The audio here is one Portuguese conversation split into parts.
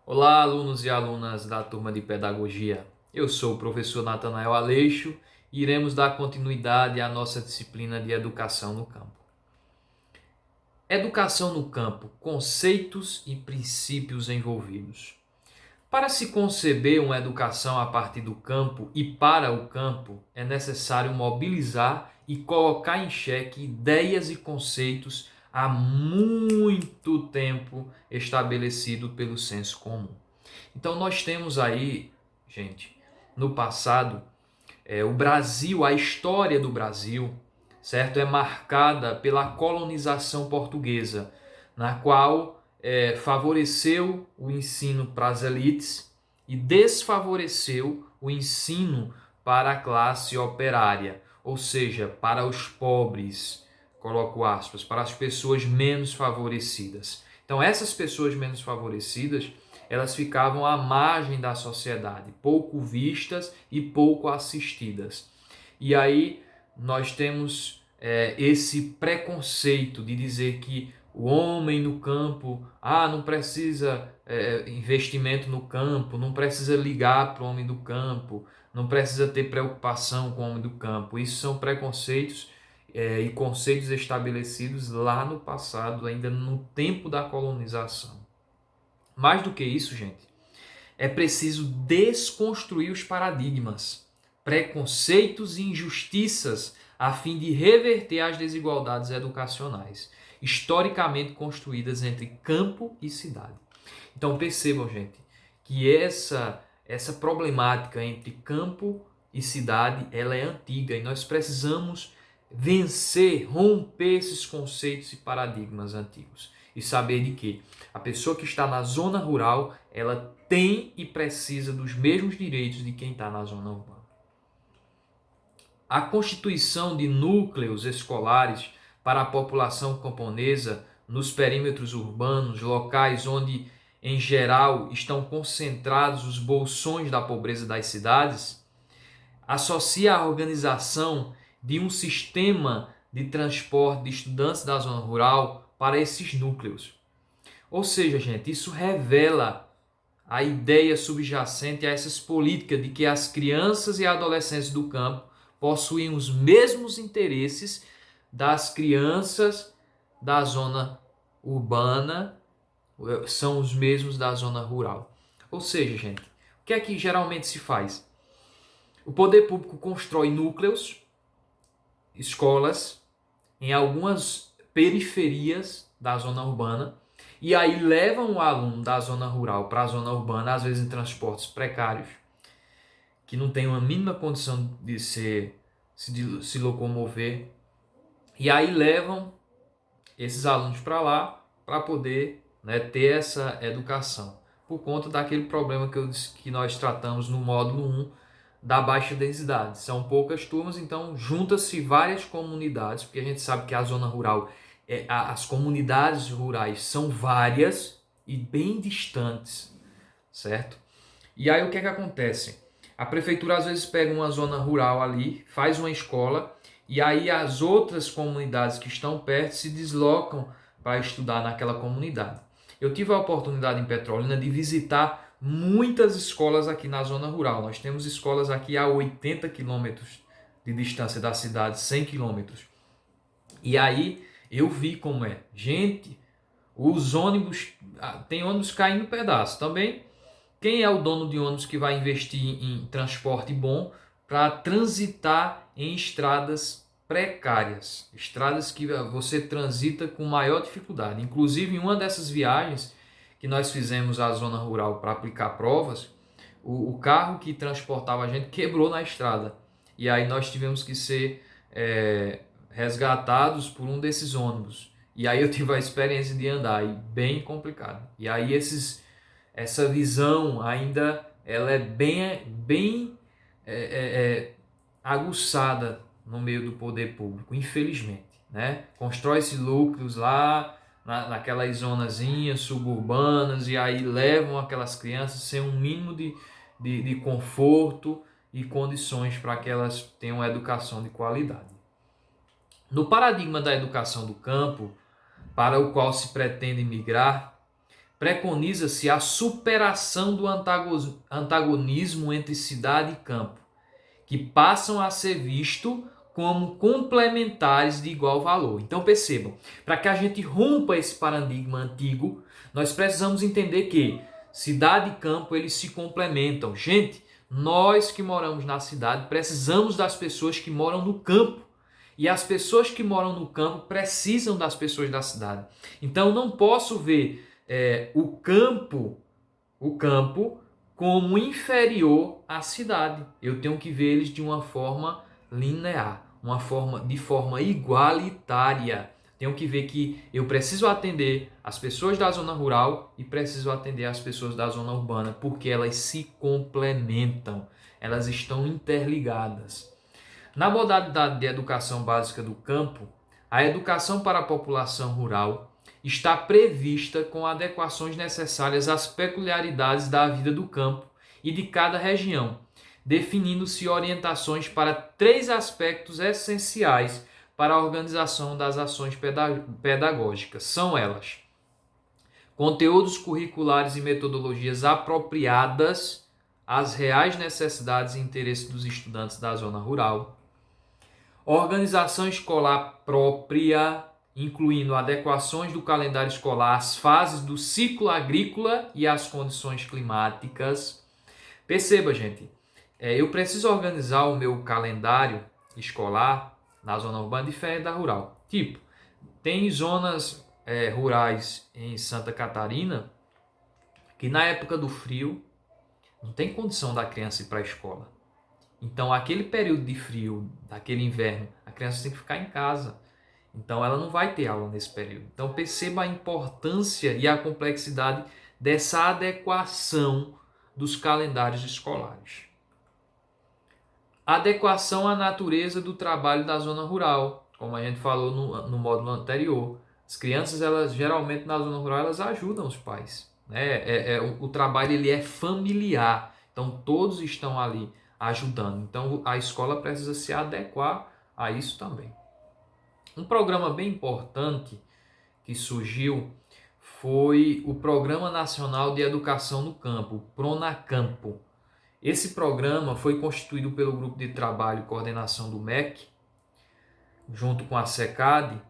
Olá, alunos e alunas da turma de Pedagogia. Eu sou o professor Natanael Aleixo e iremos dar continuidade à nossa disciplina de Educação no Campo. Educação no Campo, conceitos e princípios envolvidos. Para se conceber uma educação a partir do campo e para o campo, é necessário mobilizar e colocar em xeque ideias e conceitos há muito tempo estabelecido pelo senso comum. Então nós temos aí, gente, no passado, o Brasil, a história do Brasil, certo, é marcada pela colonização portuguesa, na qual favoreceu o ensino para as elites e desfavoreceu o ensino para a classe operária, ou seja, para os pobres, coloco aspas, para as pessoas menos favorecidas. Então essas pessoas menos favorecidas, elas ficavam à margem da sociedade, pouco vistas e pouco assistidas. E aí nós temos esse preconceito de dizer que o homem no campo, não precisa investimento no campo, não precisa ligar para o homem do campo, não precisa ter preocupação com o homem do campo. Isso são preconceitos e conceitos estabelecidos lá no passado, ainda no tempo da colonização. Mais do que isso, gente, é preciso desconstruir os paradigmas, preconceitos e injustiças a fim de reverter as desigualdades educacionais historicamente construídas entre campo e cidade. Então percebam, gente, que essa problemática entre campo e cidade, ela é antiga e nós precisamos vencer, romper esses conceitos e paradigmas antigos e saber de que a pessoa que está na zona rural, ela tem e precisa dos mesmos direitos de quem está na zona urbana. A constituição de núcleos escolares para a população camponesa nos perímetros urbanos, locais onde, em geral, estão concentrados os bolsões da pobreza das cidades, associa a organização de um sistema de transporte de estudantes da zona rural para esses núcleos. Ou seja, gente, isso revela a ideia subjacente a essas políticas de que as crianças e adolescentes do campo possuem os mesmos interesses das crianças da zona urbana, são os mesmos da zona rural. Ou seja, gente, o que é que geralmente se faz? O poder público constrói núcleos, escolas, em algumas periferias da zona urbana, e aí levam o aluno da zona rural para a zona urbana, às vezes em transportes precários, que não tem uma mínima condição de se locomover, e aí levam esses alunos para lá para poder ter essa educação, por conta daquele problema que nós tratamos no módulo 1 da baixa densidade. São poucas turmas, então junta-se várias comunidades, porque a gente sabe que a zona rural, as comunidades rurais são várias e bem distantes, certo? E aí o que é que acontece? A prefeitura às vezes pega uma zona rural ali, faz uma escola, e aí as outras comunidades que estão perto se deslocam para estudar naquela comunidade. Eu tive a oportunidade em Petrolina de visitar muitas escolas aqui na zona rural. Nós temos escolas aqui a 80 quilômetros de distância da cidade, 100 quilômetros. E aí eu vi como é. Gente, os ônibus, tem ônibus caindo em pedaço também. Quem é o dono de ônibus que vai investir em transporte bom para transitar em estradas precárias, estradas que você transita com maior dificuldade? Inclusive, em uma dessas viagens que nós fizemos à zona rural para aplicar provas, o carro que transportava a gente quebrou na estrada. E aí nós tivemos que ser resgatados por um desses ônibus. E aí eu tive a experiência de andar, e bem complicado. E aí essa visão ainda ela é bem aguçada no meio do poder público, infelizmente, né? Constrói-se núcleos lá naquelas zonazinhas suburbanas e aí levam aquelas crianças sem um mínimo de conforto e condições para que elas tenham uma educação de qualidade. No paradigma da educação do campo, para o qual se pretende migrar, preconiza-se a superação do antagonismo entre cidade e campo, que passam a ser vistos como complementares de igual valor. Então percebam, para que a gente rompa esse paradigma antigo, nós precisamos entender que cidade e campo eles se complementam. Gente, nós que moramos na cidade precisamos das pessoas que moram no campo. E as pessoas que moram no campo precisam das pessoas da cidade. Então não posso ver o campo como inferior à cidade. Eu tenho que ver eles de uma forma linear, de forma igualitária. Tenho que ver que eu preciso atender as pessoas da zona rural e preciso atender as pessoas da zona urbana, porque elas se complementam, elas estão interligadas. Na modalidade de educação básica do campo, a educação para a população rural está prevista com adequações necessárias às peculiaridades da vida do campo e de cada região, definindo-se orientações para 3 aspectos essenciais para a organização das ações pedagógicas. São elas: conteúdos curriculares e metodologias apropriadas às reais necessidades e interesses dos estudantes da zona rural, organização escolar própria, incluindo adequações do calendário escolar às fases do ciclo agrícola e às condições climáticas. Perceba, gente, eu preciso organizar o meu calendário escolar na zona urbana diferente da rural. Tipo, tem zonas rurais em Santa Catarina que na época do frio não tem condição da criança ir para a escola. Então, aquele período de frio, daquele inverno, a criança tem que ficar em casa. Então, ela não vai ter aula nesse período. Então, perceba a importância e a complexidade dessa adequação dos calendários escolares. Adequação à natureza do trabalho da zona rural, como a gente falou no módulo anterior. As crianças, elas geralmente na zona rural, elas ajudam os pais, né? O trabalho ele é familiar, então todos estão ali ajudando. Então a escola precisa se adequar a isso também. Um programa bem importante que surgiu foi o Programa Nacional de Educação no Campo, PRONACAMPO. Esse programa foi constituído pelo Grupo de Trabalho e Coordenação do MEC, junto com a SECAD,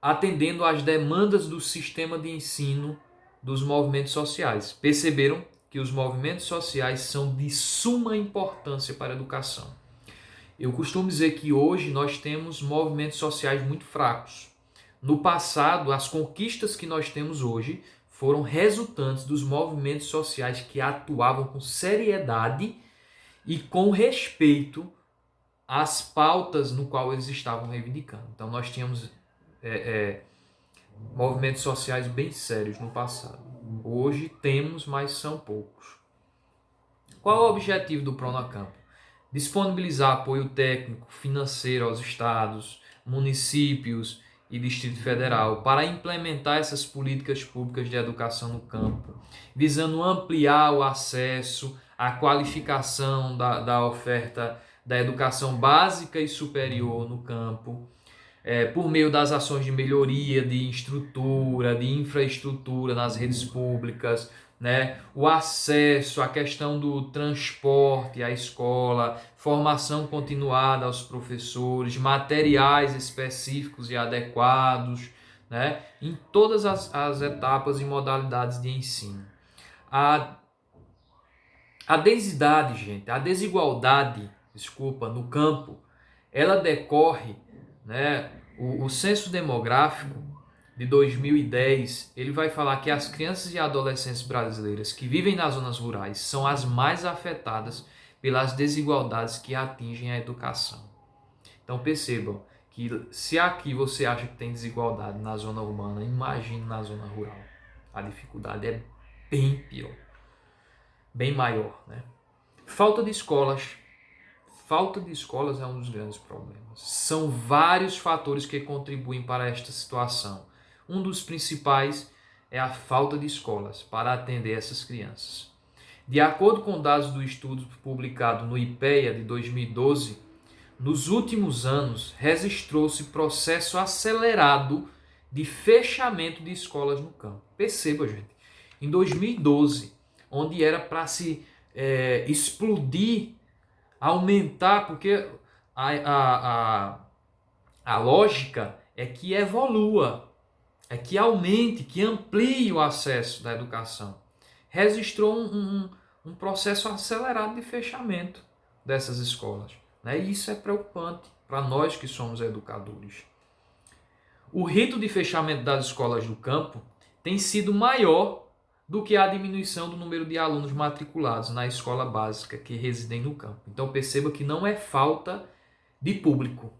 atendendo às demandas do sistema de ensino dos movimentos sociais. Perceberam que os movimentos sociais são de suma importância para a educação. Eu costumo dizer que hoje nós temos movimentos sociais muito fracos. No passado, as conquistas que nós temos hoje foram resultantes dos movimentos sociais que atuavam com seriedade e com respeito às pautas no qual eles estavam reivindicando. Então nós tínhamos movimentos sociais bem sérios no passado. Hoje temos, mas são poucos. Qual é o objetivo do PRONACAMPO? Disponibilizar apoio técnico, financeiro aos estados, municípios e Distrito Federal para implementar essas políticas públicas de educação no campo, visando ampliar o acesso, a qualificação da oferta da educação básica e superior no campo, por meio das ações de melhoria de estrutura, de infraestrutura nas redes públicas, né? O acesso, a questão do transporte à escola, formação continuada aos professores, materiais específicos e adequados, né? Em todas as etapas e modalidades de ensino. A desigualdade, no campo, ela decorre, né? O censo demográfico de 2010, ele vai falar que as crianças e adolescentes brasileiras que vivem nas zonas rurais são as mais afetadas pelas desigualdades que atingem a educação. Então percebam que se aqui você acha que tem desigualdade na zona urbana, imagine na zona rural. A dificuldade é bem pior, bem maior, né? Falta de escolas é um dos grandes problemas. São vários fatores que contribuem para esta situação. Um dos principais é a falta de escolas para atender essas crianças. De acordo com dados do estudo publicado no IPEA de 2012, nos últimos anos registrou-se processo acelerado de fechamento de escolas no campo. Perceba, gente, em 2012, onde era para se explodir, aumentar, porque a lógica é que evolua, é que aumente, que amplie o acesso da educação. Registrou um processo acelerado de fechamento dessas escolas, né? E isso é preocupante para nós que somos educadores. O rito de fechamento das escolas do campo tem sido maior do que a diminuição do número de alunos matriculados na escola básica que residem no campo. Então perceba que não é falta de público,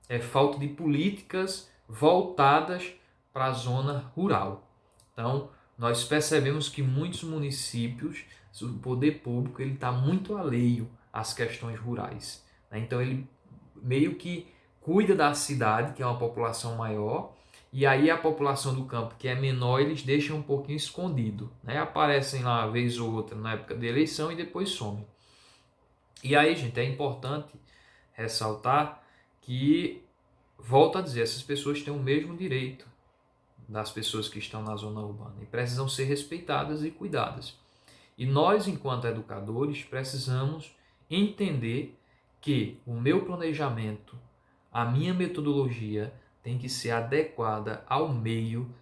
é falta de políticas voltadas para a zona rural. Então nós percebemos que muitos municípios, o poder público ele está muito alheio às questões rurais, né? Então ele meio que cuida da cidade, que é uma população maior, e aí a população do campo, que é menor, eles deixam um pouquinho escondido, né? Aparecem lá uma vez ou outra na época de eleição e depois somem. E aí, gente, é importante ressaltar que, volto a dizer, essas pessoas têm o mesmo direito das pessoas que estão na zona urbana e precisam ser respeitadas e cuidadas. E nós, enquanto educadores, precisamos entender que o meu planejamento, a minha metodologia tem que ser adequada ao meio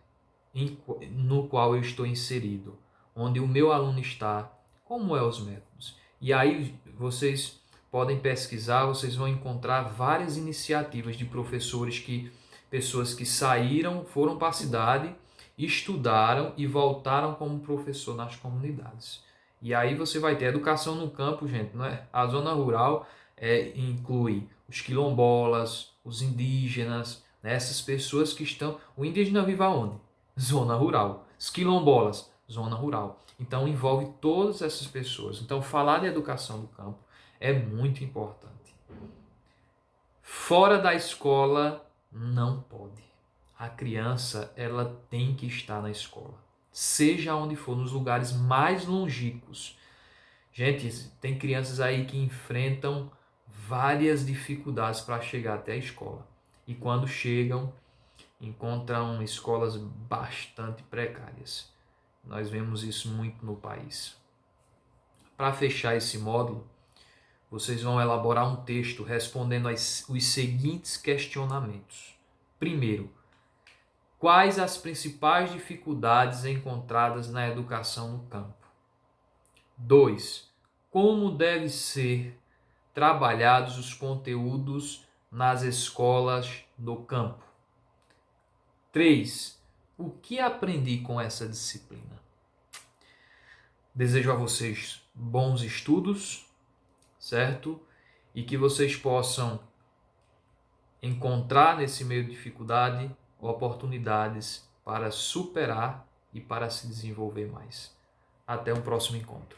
no qual eu estou inserido, onde o meu aluno está, como os métodos. E aí vocês podem pesquisar, vocês vão encontrar várias iniciativas de pessoas que saíram, foram para a cidade, estudaram e voltaram como professor nas comunidades. E aí você vai ter educação no campo, gente, não é? A zona rural inclui os quilombolas, os indígenas, né? Essas pessoas que estão... O indígena vive aonde? Zona rural. Os quilombolas, zona rural. Então envolve todas essas pessoas. Então falar de educação no campo é muito importante. Fora da escola não pode. A criança ela tem que estar na escola, seja onde for, nos lugares mais longínquos. Gente, tem crianças aí que enfrentam várias dificuldades para chegar até a escola. E quando chegam, encontram escolas bastante precárias. Nós vemos isso muito no país. Para fechar esse módulo, vocês vão elaborar um texto respondendo os seguintes questionamentos. Primeiro, quais as principais dificuldades encontradas na educação no campo? 2. Como devem ser trabalhados os conteúdos nas escolas do campo? 3. O que aprendi com essa disciplina? Desejo a vocês bons estudos, certo? E que vocês possam encontrar nesse meio de dificuldade oportunidades para superar e para se desenvolver mais. Até um próximo encontro.